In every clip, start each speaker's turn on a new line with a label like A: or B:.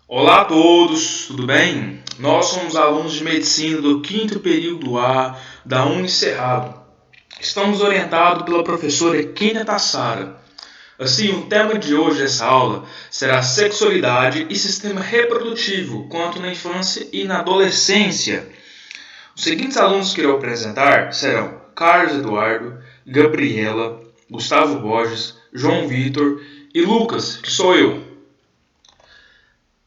A: Olá a todos, tudo bem? Nós somos alunos de medicina do 5º período A da Unicerrado. Estamos orientados pela professora Kênia Tassara. Assim, o tema de hoje dessa aula será sexualidade e sistema reprodutivo, quanto na infância e na adolescência. Os seguintes alunos que irão apresentar serão Carlos Eduardo, Gabriela, Gustavo Borges, João Vitor e Lucas, que sou eu.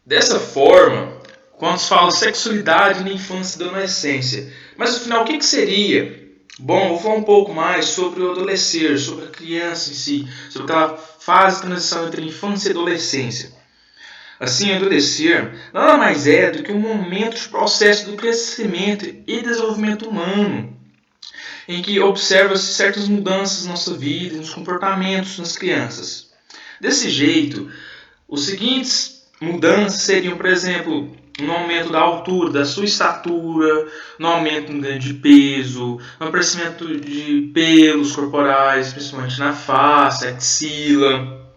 A: Dessa forma, quando se fala sexualidade na infância e adolescência, mas afinal o que seria? Bom, vou falar um pouco mais sobre o adolescer, sobre a criança em si, sobre aquela fase de transição entre infância e adolescência. Assim, o adolescer nada mais é do que um momento de processo do crescimento e desenvolvimento humano, em que observa-se certas mudanças na nossa vida, nos comportamentos das crianças. Desse jeito, os seguintes mudanças seriam, por exemplo, no aumento da altura, da sua estatura, no aumento no ganho de peso, no aparecimento de pelos corporais, principalmente na face, axila.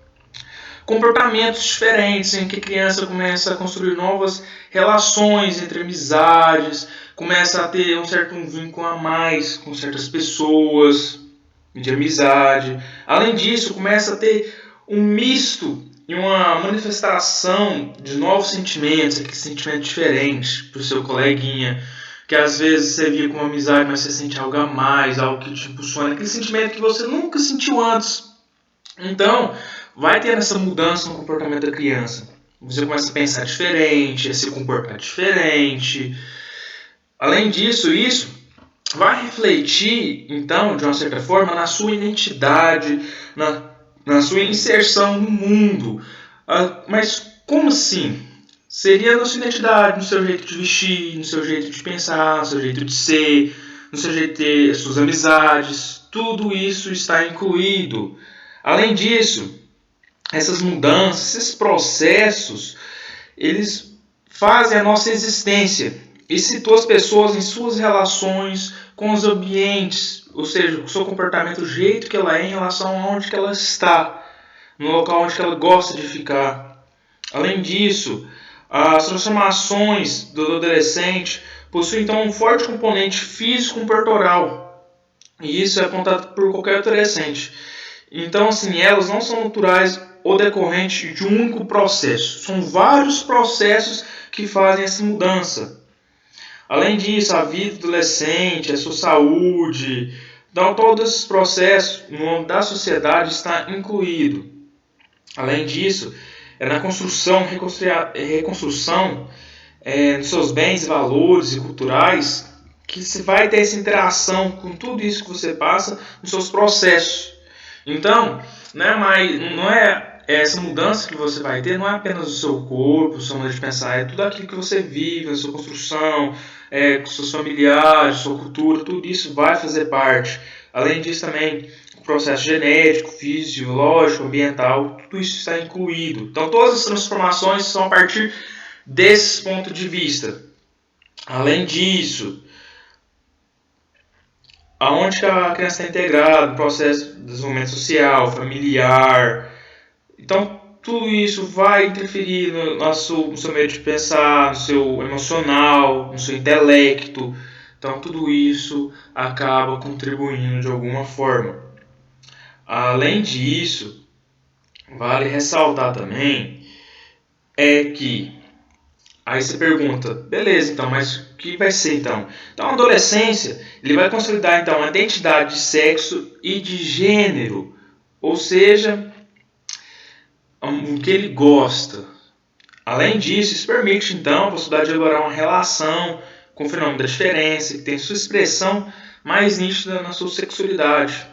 A: Comportamentos diferentes em que a criança começa a construir novas relações entre amizades, começa a ter um certo vínculo a mais com certas pessoas de amizade. Além disso, começa a ter um misto e uma manifestação de novos sentimentos, aquele sentimento diferente para o seu coleguinha, que às vezes você via como amizade, mas você sente algo a mais, algo que te impulsiona, aquele sentimento que você nunca sentiu antes. Então, vai ter essa mudança no comportamento da criança. Você começa a pensar diferente, a se comportar diferente. Além disso, isso vai refletir, então, de uma certa forma, na sua identidade, na sua inserção no mundo. Mas como assim? Seria na sua identidade, no seu jeito de vestir, no seu jeito de pensar, no seu jeito de ser, no seu jeito de ter as suas amizades. Tudo isso está incluído. Além disso, essas mudanças, esses processos, eles fazem a nossa existência e situam as pessoas em suas relações com os ambientes, ou seja, com o seu comportamento, o jeito que ela é em relação a onde que ela está, no local onde que ela gosta de ficar. Além disso, as transformações do adolescente possuem então um forte componente físico-corporal, e isso é apontado por qualquer adolescente. Então, assim, elas não são naturais ou decorrentes de um único processo. São vários processos que fazem essa mudança. Além disso, a vida do adolescente, a sua saúde, então todos esses processos no âmbito da sociedade está incluído. Além disso, é na construção, reconstrução dos seus bens, valores e culturais que se vai ter essa interação com tudo isso que você passa nos seus processos. Então, não é essa mudança que você vai ter, não é apenas o seu corpo, o seu modo de pensar, é tudo aquilo que você vive, a sua construção, com seus familiares, sua cultura, tudo isso vai fazer parte. Além disso também, o processo genético, fisiológico, ambiental, tudo isso está incluído. Então todas as transformações são a partir desse ponto de vista. Além disso, aonde que a criança está integrada no processo de desenvolvimento social, familiar. Então, tudo isso vai interferir no seu meio de pensar, no seu emocional, no seu intelecto. Então, tudo isso acaba contribuindo de alguma forma. Além disso, vale ressaltar também que aí você pergunta, beleza, então, mas o que vai ser então? Então, a adolescência, ele vai consolidar então a identidade de sexo e de gênero, ou seja, o que ele gosta. Além disso, isso permite então a possibilidade de elaborar uma relação com o fenômeno da diferença, que tem sua expressão mais nítida na sua sexualidade.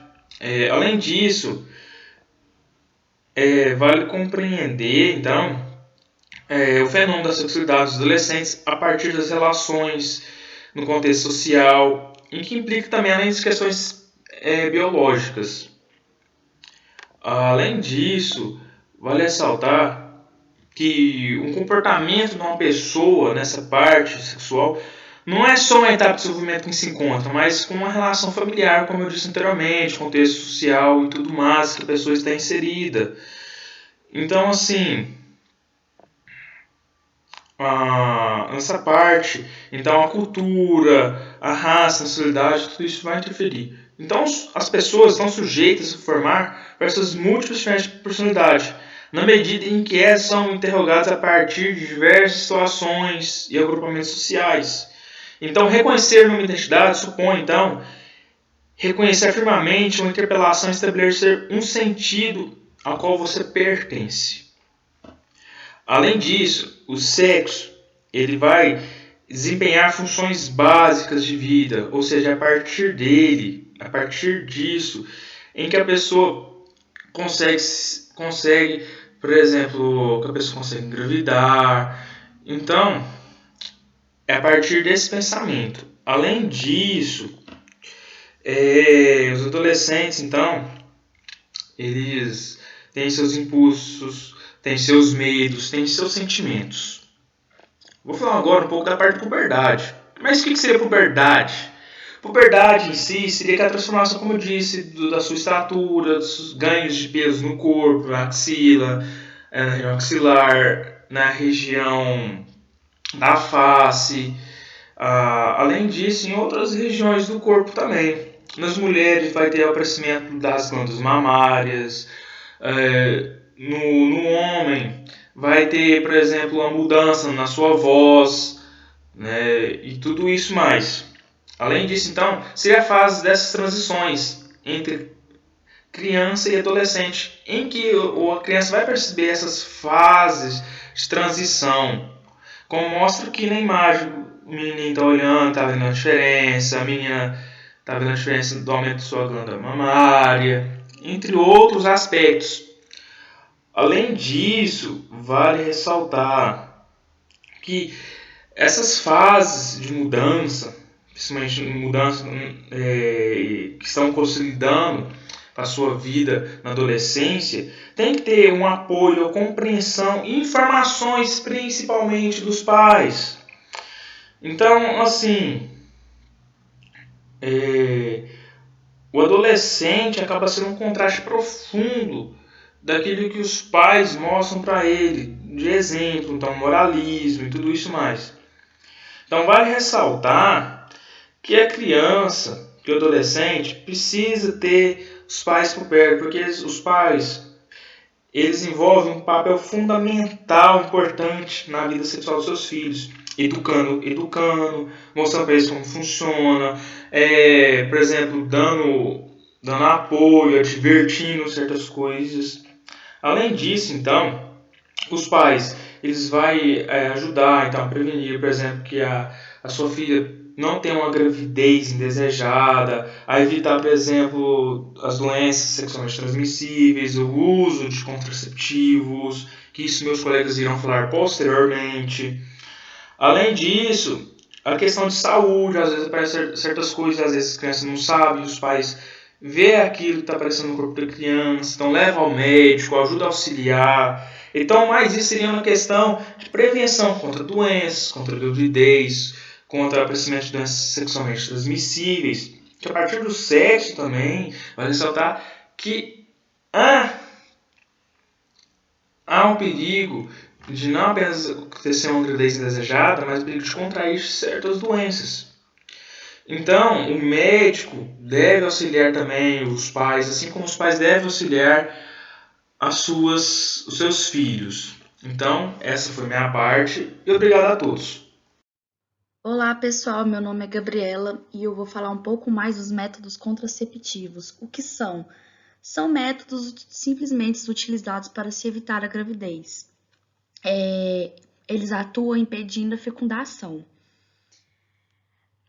A: Além disso, vale compreender então o fenômeno da sexualidade dos adolescentes a partir das relações no contexto social, em que implica também além das questões biológicas. Além disso, vale ressaltar que um comportamento de uma pessoa nessa parte sexual não é só uma etapa de desenvolvimento que se encontra, mas com uma relação familiar, como eu disse anteriormente, contexto social e tudo mais que a pessoa está inserida. Então, assim, nessa parte, então a cultura, a raça, a nacionalidade, tudo isso vai interferir. Então as pessoas estão sujeitas a formar essas múltiplas diferentes de personalidade, na medida em que elas são interrogadas a partir de diversas situações e agrupamentos sociais. Então reconhecer uma identidade supõe, então, reconhecer firmemente uma interpelação e estabelecer um sentido ao qual você pertence. Além disso, o sexo ele vai desempenhar funções básicas de vida, ou seja, a partir dele, a partir disso, em que a pessoa consegue, por exemplo, que a pessoa consegue engravidar. Então, é a partir desse pensamento. Além disso, os adolescentes, então, eles têm seus impulsos, têm seus medos, têm seus sentimentos. Vou falar agora um pouco da parte da puberdade. Mas o que seria puberdade? Puberdade em si seria aquela transformação, como eu disse, da sua estatura, dos ganhos de peso no corpo, na axila, na região axilar, na região da face. Além disso, em outras regiões do corpo também. Nas mulheres vai ter o aparecimento das glândulas mamárias. No homem vai ter, por exemplo, uma mudança na sua voz, né, e tudo isso mais. Além disso, então, seria a fase dessas transições entre criança e adolescente, em que a criança vai perceber essas fases de transição. Como mostra aqui na imagem, o menino está olhando, está vendo a diferença, a menina está vendo a diferença do aumento de sua glândula mamária, entre outros aspectos. Além disso, vale ressaltar que essas fases de mudança, principalmente mudança que estão consolidando a sua vida na adolescência, tem que ter um apoio, compreensão e informações principalmente dos pais. Então, assim, o adolescente acaba sendo um contraste profundo daquilo que os pais mostram para ele, de exemplo, então moralismo e tudo isso mais. Então vale ressaltar que a criança, que o adolescente, precisa ter os pais por perto, porque os pais eles envolvem um papel fundamental, importante na vida sexual dos seus filhos. Educando, mostrando para eles como funciona, por exemplo, dando apoio, advertindo certas coisas. Além disso, então, os pais eles vão ajudar então, a prevenir, por exemplo, que a sua filha não tenha uma gravidez indesejada, a evitar, por exemplo, as doenças sexualmente transmissíveis, o uso de contraceptivos, que isso meus colegas irão falar posteriormente. Além disso, a questão de saúde, às vezes aparecem certas coisas, às vezes as crianças não sabem, os pais vê aquilo que está aparecendo no corpo da criança, então leva ao médico, ajuda a auxiliar. Então, mais isso seria uma questão de prevenção contra doenças, contra gravidez, contra o aparecimento de doenças sexualmente transmissíveis. Que a partir do sexo também, vai ressaltar que há um perigo de não apenas acontecer uma gravidez indesejada, mas o perigo de contrair certas doenças. Então, o médico deve auxiliar também os pais, assim como os pais devem auxiliar os seus filhos. Então, essa foi minha parte e obrigado a todos.
B: Olá pessoal, meu nome é Gabriela e eu vou falar um pouco mais dos métodos contraceptivos. O que são? São métodos simplesmente utilizados para se evitar a gravidez. Eles atuam impedindo a fecundação.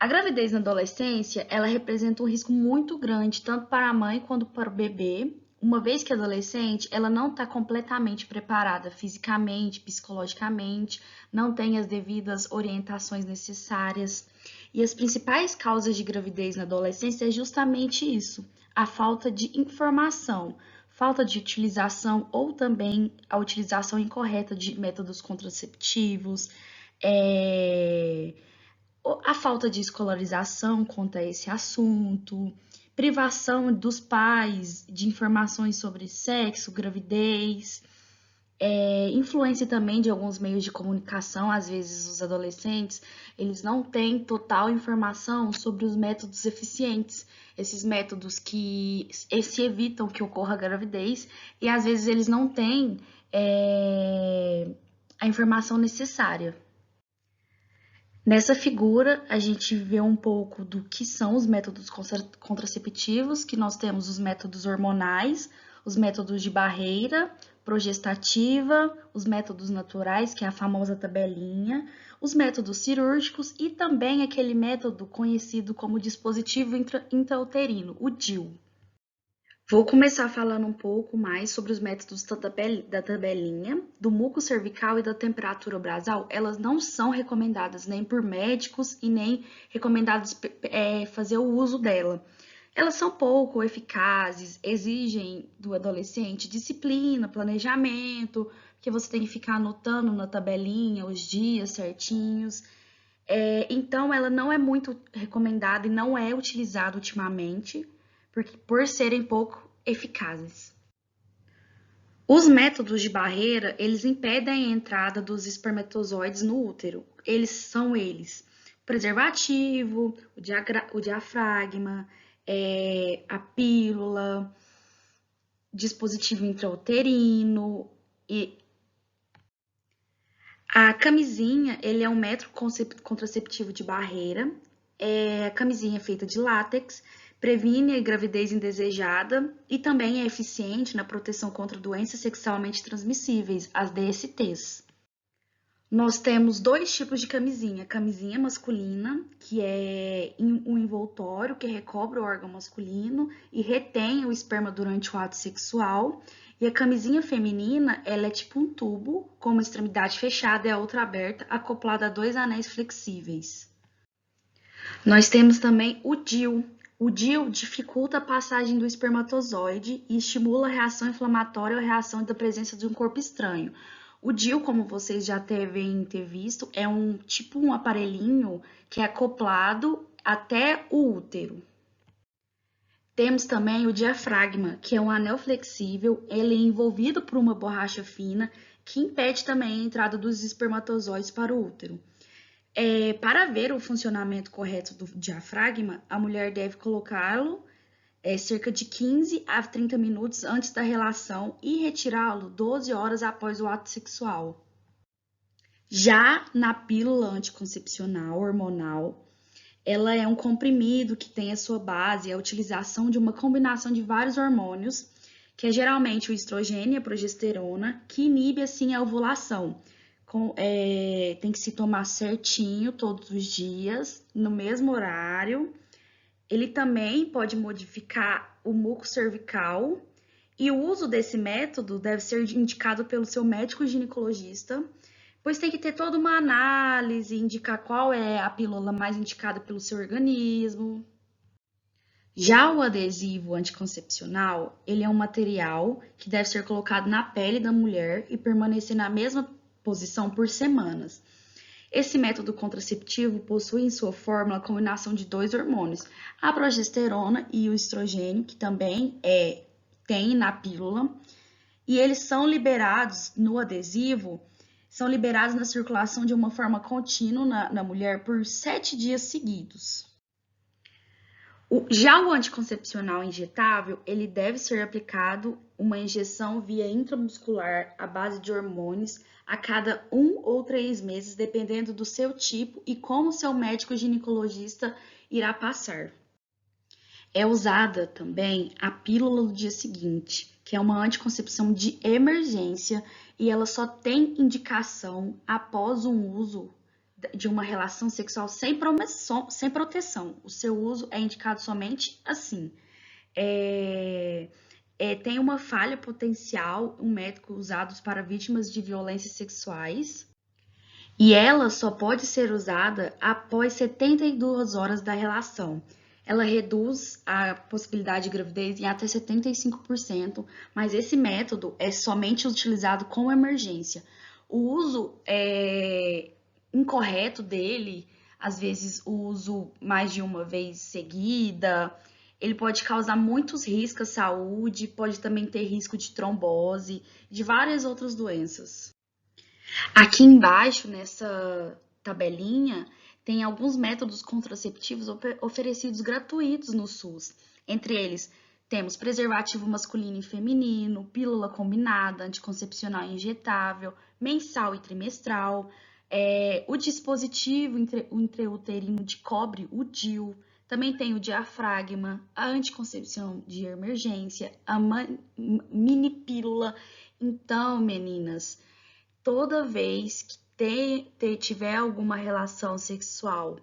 B: A gravidez na adolescência, ela representa um risco muito grande, tanto para a mãe quanto para o bebê, uma vez que a adolescente, ela não está completamente preparada fisicamente, psicologicamente, não tem as devidas orientações necessárias. E as principais causas de gravidez na adolescência é justamente isso, a falta de informação, falta de utilização ou também a utilização incorreta de métodos contraceptivos, a falta de escolarização quanto a esse assunto, privação dos pais de informações sobre sexo, gravidez, Influência também de alguns meios de comunicação, às vezes os adolescentes, eles não têm total informação sobre os métodos eficientes, esses métodos que se evitam que ocorra a gravidez, e às vezes eles não têm a informação necessária. Nessa figura, a gente vê um pouco do que são os métodos contraceptivos, que nós temos os métodos hormonais, os métodos de barreira, progestativa, os métodos naturais, que é a famosa tabelinha, os métodos cirúrgicos e também aquele método conhecido como dispositivo intrauterino, o DIU. Vou começar falando um pouco mais sobre os métodos da tabelinha, do muco cervical e da temperatura basal. Elas não são recomendadas nem por médicos e nem recomendadas fazer o uso dela. Elas são pouco eficazes, exigem do adolescente disciplina, planejamento, porque você tem que ficar anotando na tabelinha os dias certinhos. Então, ela não é muito recomendada e não é utilizada ultimamente, por serem pouco eficazes. Os métodos de barreira, eles impedem a entrada dos espermatozoides no útero. Eles preservativo, o diafragma, a pílula, dispositivo intrauterino e a camisinha, ele é um método contraceptivo de barreira. A camisinha é feita de látex, previne a gravidez indesejada e também é eficiente na proteção contra doenças sexualmente transmissíveis, as DSTs. Nós temos dois tipos de camisinha. Camisinha masculina, que é um envoltório que recobre o órgão masculino e retém o esperma durante o ato sexual. E a camisinha feminina, ela é tipo um tubo, com uma extremidade fechada e a outra aberta, acoplada a 2 anéis flexíveis. Nós temos também o DIU. O DIU dificulta a passagem do espermatozoide e estimula a reação inflamatória ou a reação da presença de um corpo estranho. O DIU, como vocês já devem ter visto, é um aparelhinho que é acoplado até o útero. Temos também o diafragma, que é um anel flexível, ele é envolvido por uma borracha fina, que impede também a entrada dos espermatozoides para o útero. Para ver o funcionamento correto do diafragma, a mulher deve colocá-lo cerca de 15 a 30 minutos antes da relação e retirá-lo 12 horas após o ato sexual. Já na pílula anticoncepcional hormonal, ela é um comprimido que tem a sua base a utilização de uma combinação de vários hormônios, que é geralmente o estrogênio e a progesterona, que inibe assim a ovulação. Tem que se tomar certinho todos os dias, no mesmo horário. Ele também pode modificar o muco cervical e o uso desse método deve ser indicado pelo seu médico ginecologista, pois tem que ter toda uma análise, indicar qual é a pílula mais indicada pelo seu organismo. Já o adesivo anticoncepcional, ele é um material que deve ser colocado na pele da mulher e permanecer na mesma posição por semanas. Esse método contraceptivo possui em sua fórmula a combinação de 2 hormônios, a progesterona e o estrogênio, que também tem na pílula, e eles são liberados no adesivo, são liberados na circulação de uma forma contínua na mulher por 7 dias seguidos. Já o anticoncepcional injetável, ele deve ser aplicado uma injeção via intramuscular à base de hormônios a cada 1 ou 3 meses, dependendo do seu tipo e como seu médico ginecologista irá passar. É usada também a pílula do dia seguinte, que é uma anticoncepção de emergência e ela só tem indicação após o uso de uma relação sexual sem proteção. O seu uso é indicado somente assim. Tem uma falha potencial, um método usado para vítimas de violências sexuais, e ela só pode ser usada após 72 horas da relação. Ela reduz a possibilidade de gravidez em até 75%, mas esse método é somente utilizado com emergência. O uso incorreto dele, às vezes o uso mais de uma vez seguida, Ele pode causar muitos riscos à saúde, pode também ter risco de trombose, de várias outras doenças. Aqui embaixo, nessa tabelinha, tem alguns métodos contraceptivos oferecidos gratuitos no SUS. Entre eles, temos preservativo masculino e feminino, pílula combinada, anticoncepcional injetável, mensal e trimestral, o dispositivo intrauterino de cobre, o DIU, também tem o diafragma, a anticoncepção de emergência, a mini pílula. Então, meninas, toda vez que tiver alguma relação sexual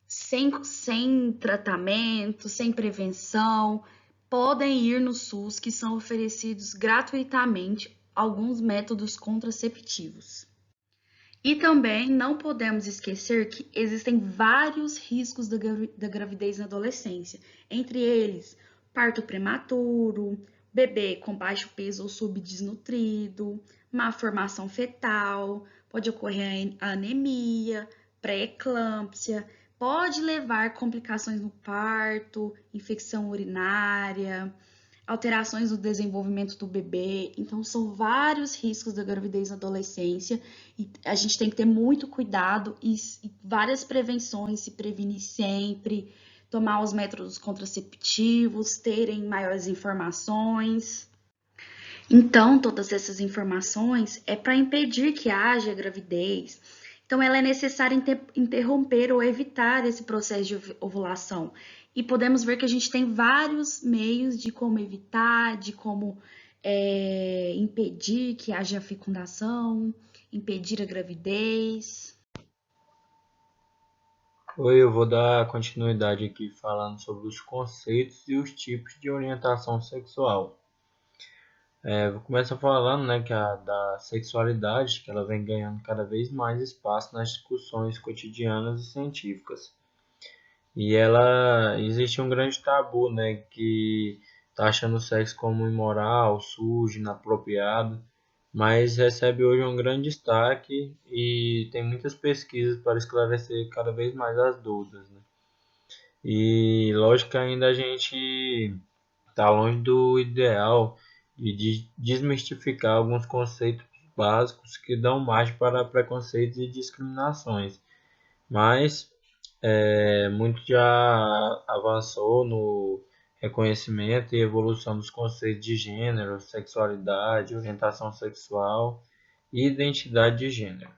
B: sem tratamento, sem prevenção, podem ir no SUS, que são oferecidos gratuitamente alguns métodos contraceptivos. E também não podemos esquecer que existem vários riscos da gravidez na adolescência, entre eles parto prematuro, bebê com baixo peso ou subdesnutrido, má formação fetal, pode ocorrer a anemia, pré-eclâmpsia, pode levar complicações no parto, infecção urinária, alterações no desenvolvimento do bebê. Então, são vários riscos da gravidez na adolescência e a gente tem que ter muito cuidado e várias prevenções, se prevenir sempre, tomar os métodos contraceptivos, terem maiores informações. Então, todas essas informações é para impedir que haja gravidez. Então, ela é necessária interromper ou evitar esse processo de ovulação. E podemos ver que a gente tem vários meios de como evitar, de como impedir que haja fecundação, impedir a gravidez.
C: Oi, eu vou dar continuidade aqui falando sobre os conceitos e os tipos de orientação sexual. Vou começar falando, né, da sexualidade, que ela vem ganhando cada vez mais espaço nas discussões cotidianas e científicas. E ela existe um grande tabu, né, que tá achando o sexo como imoral, sujo, inapropriado, mas recebe hoje um grande destaque e tem muitas pesquisas para esclarecer cada vez mais as dúvidas, né? E lógico que ainda a gente está longe do ideal de desmistificar alguns conceitos básicos que dão margem para preconceitos e discriminações, mas muito já avançou no reconhecimento e evolução dos conceitos de gênero, sexualidade, orientação sexual e identidade de gênero.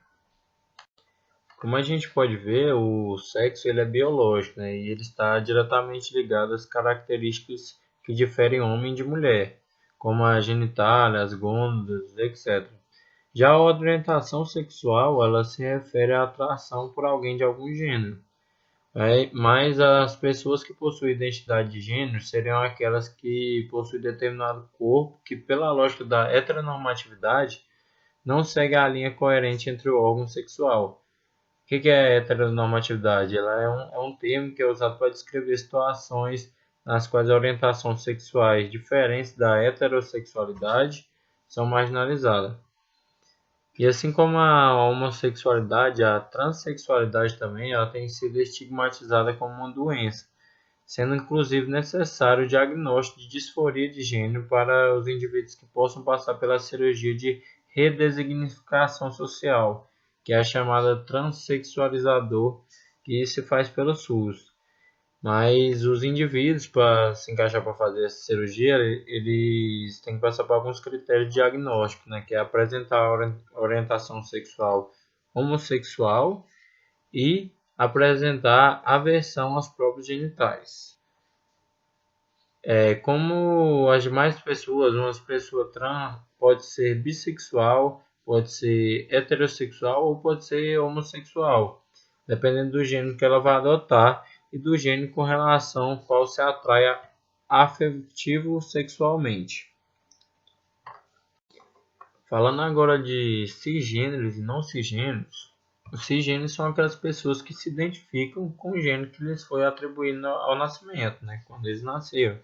C: Como a gente pode ver, o sexo ele é biológico, né, e ele está diretamente ligado às características que diferem homem de mulher, como a genitália, as gônadas, etc. Já a orientação sexual, ela se refere à atração por alguém de algum gênero. Mas as pessoas que possuem identidade de gênero seriam aquelas que possuem determinado corpo que, pela lógica da heteronormatividade, não segue a linha coerente entre o órgão sexual. O que é heteronormatividade? Ela é um termo que é usado para descrever situações nas quais orientações sexuais diferentes da heterossexualidade são marginalizadas. E assim como a homossexualidade, a transexualidade também, ela tem sido estigmatizada como uma doença, sendo inclusive necessário o diagnóstico de disforia de gênero para os indivíduos que possam passar pela cirurgia de redesignificação social, que é a chamada transexualizador, que se faz pelo SUS. Mas os indivíduos, para se encaixar para fazer essa cirurgia, eles têm que passar por alguns critérios de diagnóstico, né? Que é apresentar orientação sexual homossexual e apresentar aversão aos próprios genitais. Como as demais pessoas, uma pessoa trans pode ser bissexual, pode ser heterossexual ou pode ser homossexual, dependendo do gênero que ela vai adotar e do gênero com relação ao qual se atrai afetivo sexualmente. Falando agora de cisgêneros e não cisgêneros, os cisgêneros são aquelas pessoas que se identificam com o gênero que lhes foi atribuído ao nascimento, né, quando eles nasceram.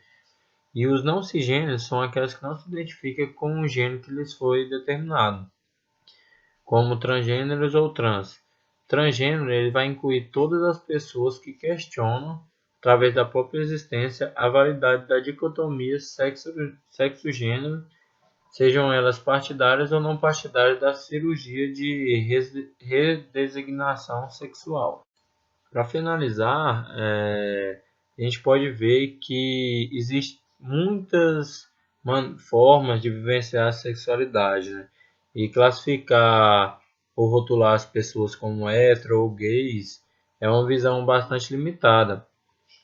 C: E os não cisgêneros são aquelas que não se identificam com o gênero que lhes foi determinado, como transgêneros ou trans. Transgênero ele vai incluir todas as pessoas que questionam através da própria existência, a validade da dicotomia sexo-gênero, sejam elas partidárias ou não partidárias da cirurgia de redesignação sexual. Para finalizar, a gente pode ver que existem muitas formas de vivenciar a sexualidade, né? E classificar ou rotular as pessoas como hétero ou gays é uma visão bastante limitada.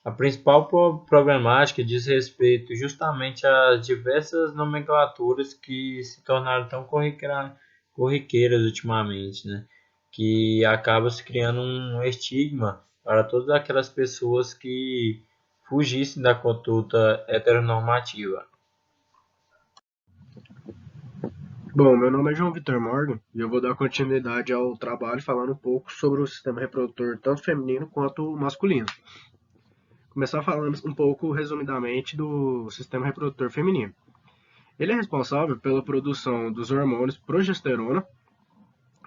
C: A principal problemática diz respeito justamente às diversas nomenclaturas que se tornaram tão corriqueiras ultimamente, né? Que acaba se criando um estigma para todas aquelas pessoas que fugissem da conduta heteronormativa.
D: Bom, meu nome é João Vitor Morgan e eu vou dar continuidade ao trabalho falando um pouco sobre o sistema reprodutor tanto feminino quanto masculino. Começar falando um pouco resumidamente do sistema reprodutor feminino. Ele é responsável pela produção dos hormônios progesterona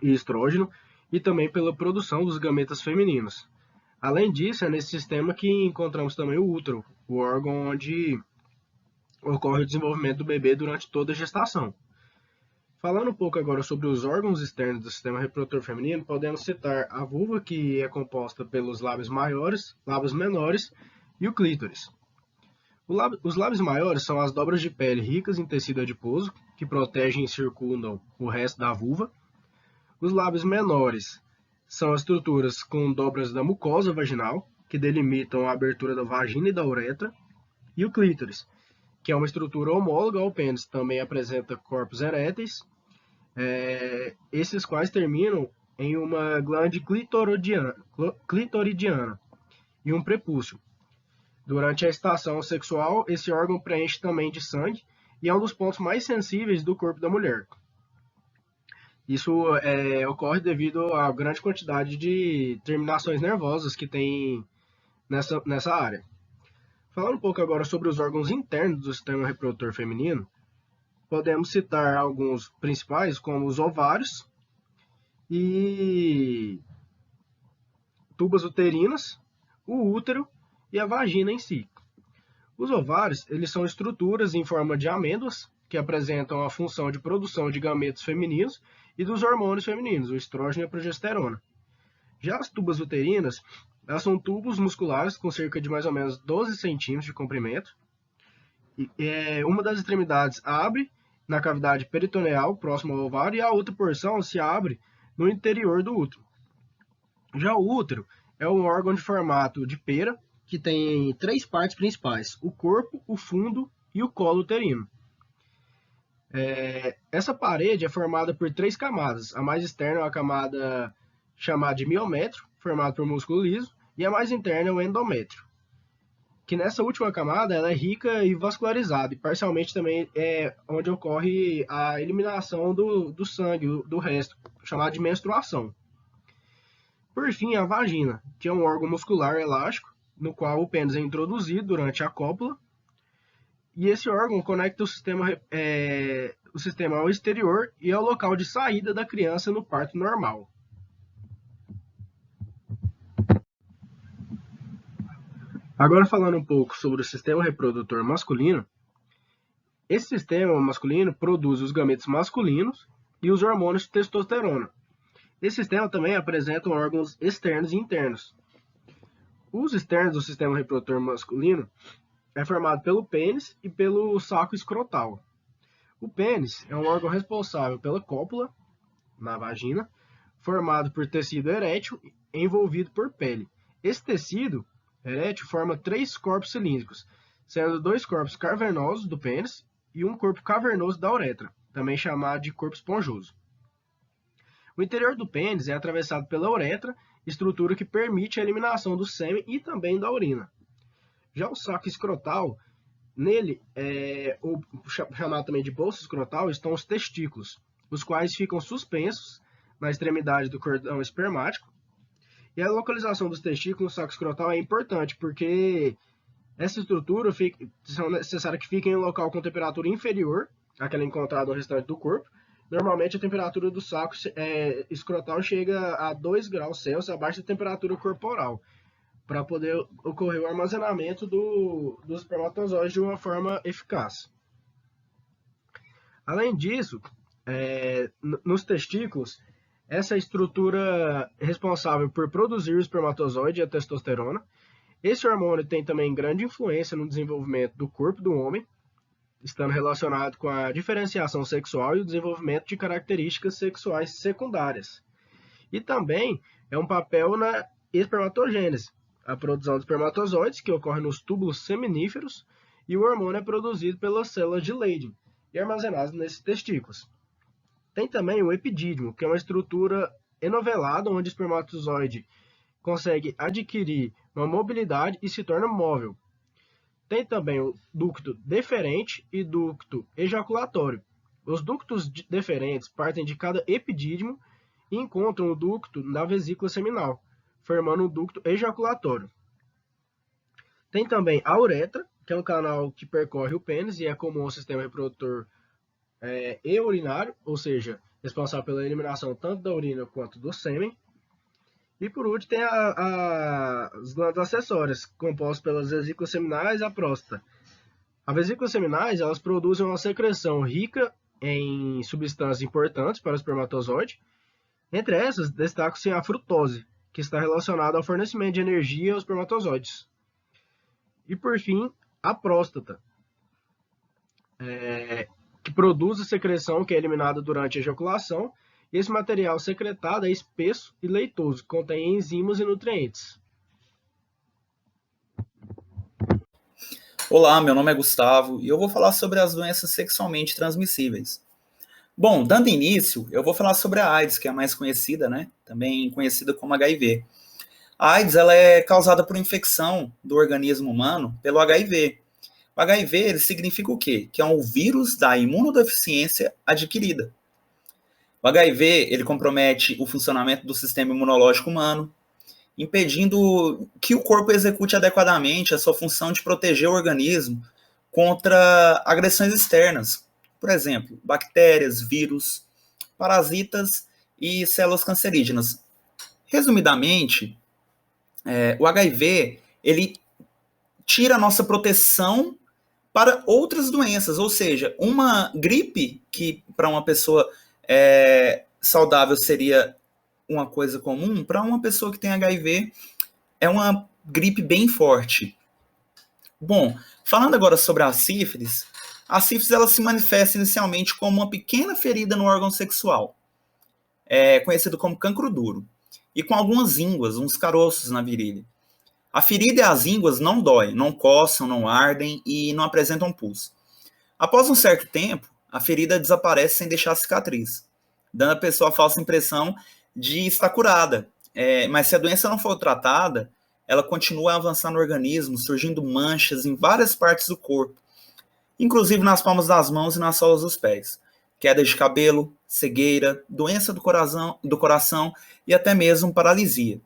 D: e estrógeno e também pela produção dos gametas femininos. Além disso, é nesse sistema que encontramos também o útero, o órgão onde ocorre o desenvolvimento do bebê durante toda a gestação. Falando um pouco agora sobre os órgãos externos do sistema reprodutor feminino, podemos citar a vulva, que é composta pelos lábios maiores, lábios menores e o clítoris. Os lábios maiores são as dobras de pele ricas em tecido adiposo, que protegem e circundam o resto da vulva. Os lábios menores são as estruturas com dobras da mucosa vaginal, que delimitam a abertura da vagina e da uretra. E o clítoris, que é uma estrutura homóloga ao pênis, também apresenta corpos eréteis, esses quais terminam em uma glândula clitoridiana e um prepúcio. Durante a estação sexual, esse órgão preenche também de sangue e é um dos pontos mais sensíveis do corpo da mulher. Isso ocorre devido à grande quantidade de terminações nervosas que tem nessa área. Falando um pouco agora sobre os órgãos internos do sistema reprodutor feminino, podemos citar alguns principais, como os ovários e tubas uterinas, o útero e a vagina em si. Os ovários, eles são estruturas em forma de amêndoas que apresentam a função de produção de gametos femininos e dos hormônios femininos, o estrógeno e a progesterona. Já as tubas uterinas, elas são tubos musculares com cerca de mais ou menos 12 centímetros de comprimento. Uma das extremidades abre na cavidade peritoneal, próximo ao ovário, e a outra porção se abre no interior do útero. Já o útero é um órgão de formato de pera, que tem 3 partes principais: o corpo, o fundo e o colo uterino. Essa parede é formada por 3 camadas. A mais externa é uma camada chamada de miométrio, formada por músculo liso, e a mais interna é o endométrio, que nessa última camada ela é rica e vascularizada, e parcialmente também é onde ocorre a eliminação do sangue, do resto, chamado de menstruação. Por fim, a vagina, que é um órgão muscular elástico, no qual o pênis é introduzido durante a cópula, e esse órgão conecta o sistema ao exterior e ao local de saída da criança no parto normal. Agora falando um pouco sobre o sistema reprodutor masculino, esse sistema masculino produz os gametos masculinos e os hormônios de testosterona. Esse sistema também apresenta órgãos externos e internos. Os externos do sistema reprodutor masculino é formado pelo pênis e pelo saco escrotal. O pênis é um órgão responsável pela cópula, na vagina, formado por tecido erétil envolvido por pele. Esse tecido erétil forma 3 corpos cilíndricos, sendo 2 corpos cavernosos do pênis e um corpo cavernoso da uretra, também chamado de corpo esponjoso. O interior do pênis é atravessado pela uretra, estrutura que permite a eliminação do sêmen e também da urina. Já o saco escrotal, nele, ou chamado também de bolsa escrotal, estão os testículos, os quais ficam suspensos na extremidade do cordão espermático. E a localização dos testículos no saco escrotal é importante, porque essa estrutura são necessárias que fiquem em um local com temperatura inferior àquela encontrada no restante do corpo. Normalmente a temperatura do saco escrotal chega a 2 graus Celsius abaixo da temperatura corporal. para poder ocorrer o armazenamento dos espermatozoides de uma forma eficaz. Além disso, nos testículos, essa estrutura responsável por produzir o espermatozoide e a testosterona. Esse hormônio tem também grande influência no desenvolvimento do corpo do homem, estando relacionado com a diferenciação sexual e o desenvolvimento de características sexuais secundárias. E também é um papel na espermatogênese, a produção de espermatozoides, que ocorre nos túbulos seminíferos, e o hormônio é produzido pelas células de Leydig e armazenado nesses testículos. Tem também o epidídimo, que é uma estrutura enovelada onde o espermatozoide consegue adquirir uma mobilidade e se torna móvel. Tem também o ducto deferente e ducto ejaculatório. Os ductos deferentes partem de cada epidídimo e encontram o ducto na vesícula seminal, formando um ducto ejaculatório. Tem também a uretra, que é um canal que percorre o pênis e é comum ao sistema reprodutor e urinário, ou seja, responsável pela eliminação tanto da urina quanto do sêmen. E por último tem as glândulas acessórias, compostas pelas vesículas seminais e a próstata. As vesículas seminais elas produzem uma secreção rica em substâncias importantes para o espermatozoide. Entre essas, destaca-se a frutose, que está relacionada ao fornecimento de energia aos espermatozoides. E por fim, a próstata, que produz a secreção que é eliminada durante a ejaculação. Esse material secretado é espesso e leitoso, contém enzimas e nutrientes.
E: Olá, meu nome é Gustavo e eu vou falar sobre as doenças sexualmente transmissíveis. Bom, dando início, eu vou falar sobre a AIDS, que é a mais conhecida, né? Também conhecida como HIV. A AIDS ela é causada por infecção do organismo humano pelo HIV. O HIV ele significa o quê? Que é um vírus da imunodeficiência adquirida. O HIV ele compromete o funcionamento do sistema imunológico humano, impedindo que o corpo execute adequadamente a sua função de proteger o organismo contra agressões externas, por exemplo, bactérias, vírus, parasitas e células cancerígenas. Resumidamente, o HIV ele tira a nossa proteção para outras doenças, ou seja, uma gripe que para uma pessoa saudável seria uma coisa comum, para uma pessoa que tem HIV é uma gripe bem forte. Bom, falando agora sobre a sífilis ela se manifesta inicialmente como uma pequena ferida no órgão sexual, conhecido como cancro duro, e com algumas ínguas, uns caroços na virilha. A ferida e as ínguas não doem, não coçam, não ardem e não apresentam pulso. Após um certo tempo, a ferida desaparece sem deixar cicatriz, dando à pessoa a falsa impressão de estar curada. Mas se a doença não for tratada, ela continua a avançar no organismo, surgindo manchas em várias partes do corpo, inclusive nas palmas das mãos e nas solas dos pés. Queda de cabelo, cegueira, doença do coração e até mesmo paralisia.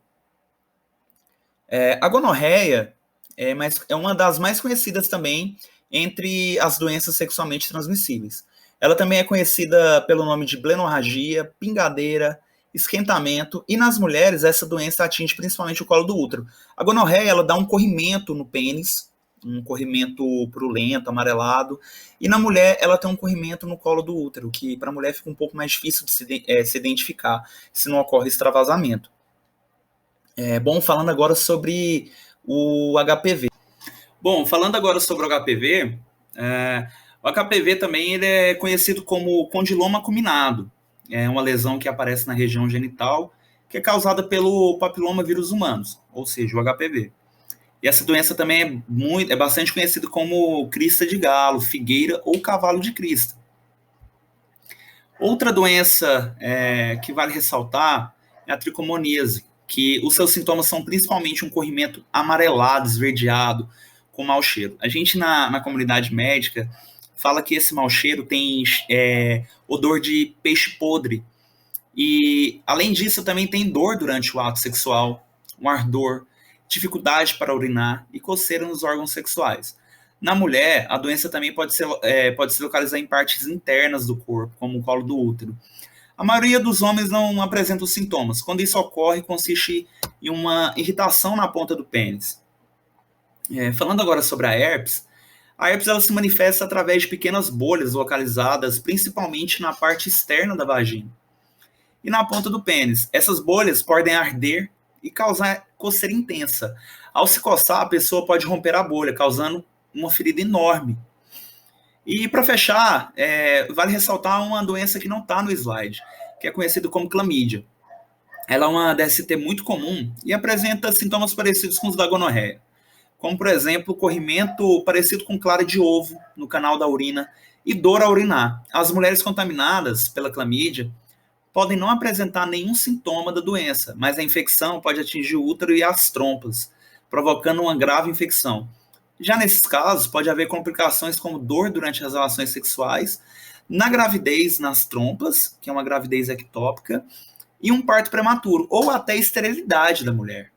E: A gonorreia é uma das mais conhecidas também entre as doenças sexualmente transmissíveis. Ela também é conhecida pelo nome de blenorragia, pingadeira, esquentamento, e nas mulheres essa doença atinge principalmente o colo do útero. A gonorreia ela dá um corrimento no pênis, um corrimento purulento, amarelado, e na mulher ela tem um corrimento no colo do útero, que para a mulher fica um pouco mais difícil de se identificar se não ocorre extravasamento. Bom, falando agora sobre o HPV. Bom, falando agora sobre o HPV, o HPV também ele é conhecido como condiloma acuminado. É uma lesão que aparece na região genital, que é causada pelo papiloma vírus humanos, ou seja, o HPV. E essa doença também é bastante conhecida como crista de galo, figueira ou cavalo de crista. Outra doença que vale ressaltar é a tricomoníase, que os seus sintomas são principalmente um corrimento amarelado, esverdeado, com mau cheiro. A gente na comunidade médica fala que esse mau cheiro tem odor de peixe podre. E, além disso, também tem dor durante o ato sexual, um ardor, dificuldade para urinar e coceira nos órgãos sexuais. Na mulher, a doença também pode se localizar em partes internas do corpo, como o colo do útero. A maioria dos homens não apresenta os sintomas. Quando isso ocorre, consiste e uma irritação na ponta do pênis. Falando agora sobre a herpes ela se manifesta através de pequenas bolhas localizadas principalmente na parte externa da vagina e na ponta do pênis. Essas bolhas podem arder e causar coceira intensa. Ao se coçar, a pessoa pode romper a bolha, causando uma ferida enorme. E para fechar, vale ressaltar uma doença que não está no slide, que é conhecida como clamídia. Ela é uma DST muito comum e apresenta sintomas parecidos com os da gonorreia, como, por exemplo, corrimento parecido com clara de ovo no canal da urina e dor ao urinar. As mulheres contaminadas pela clamídia podem não apresentar nenhum sintoma da doença, mas a infecção pode atingir o útero e as trompas, provocando uma grave infecção. Já nesses casos, pode haver complicações como dor durante as relações sexuais, na gravidez nas trompas, que é uma gravidez ectópica, e um parto prematuro, ou até esterilidade da mulher.